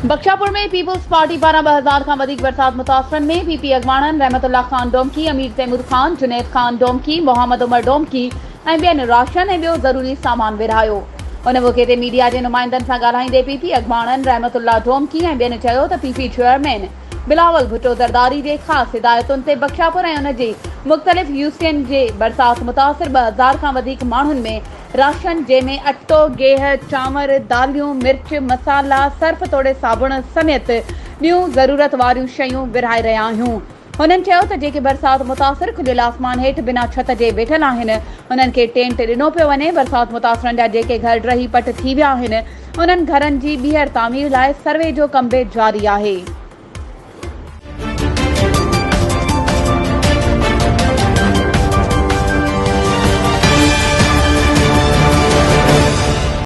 बख्शापुर में peoples party पारां 2000 खां वधीक बरसात मुतासिरनि में पीपी अॻवाणनि रहमतुल्ला खान डोमकी, अमीर तैमूर खान, जुनैद खान डोमकी, मोहम्मद उमर डोमकी ऐं ॿियनि राशन ऐं ॿियो ज़रूरी सामान विरहायो। उन मौक़े ते मीडिया जे नुमाइंदनि सां ॻाल्हाईंदे पीपी अॻवाणनि रहमतुल्ला डोमकी ऐं ॿियनि चयो त पीपी चेयरमैन बिलावल भुट्टो ज़रदारी जे ख़ासि हिदायतुनि ते बख्शापुर ऐं उन जी मुख़्तलिफ़ यूसियुनि जे बरसात मुतासिर 2000 खां वधीक माण्हुनि में राशन, जंहिंमें अटो, गेह, चांवर, दालियूं, मिर्च, मसाला, सर्फ तोड़े साबुण समेत ॿियूं ज़रूरत वारियूं शयूं विरहाए रहिया आहियूं। हुननि चयो त जेके बरसात मुतासिर खुलियल आसमान हेठि बिना छत जे वेठल आहिनि, उन्हनि खे टेंट ॾिनो पियो वञे। बरसात मुतासिरनि जा जेके घर ड्रही पट थी विया आहिनि, उन्हनि घरनि जी ॿीहर तामीर लाइ सर्वे जो कम बि जारी आहे।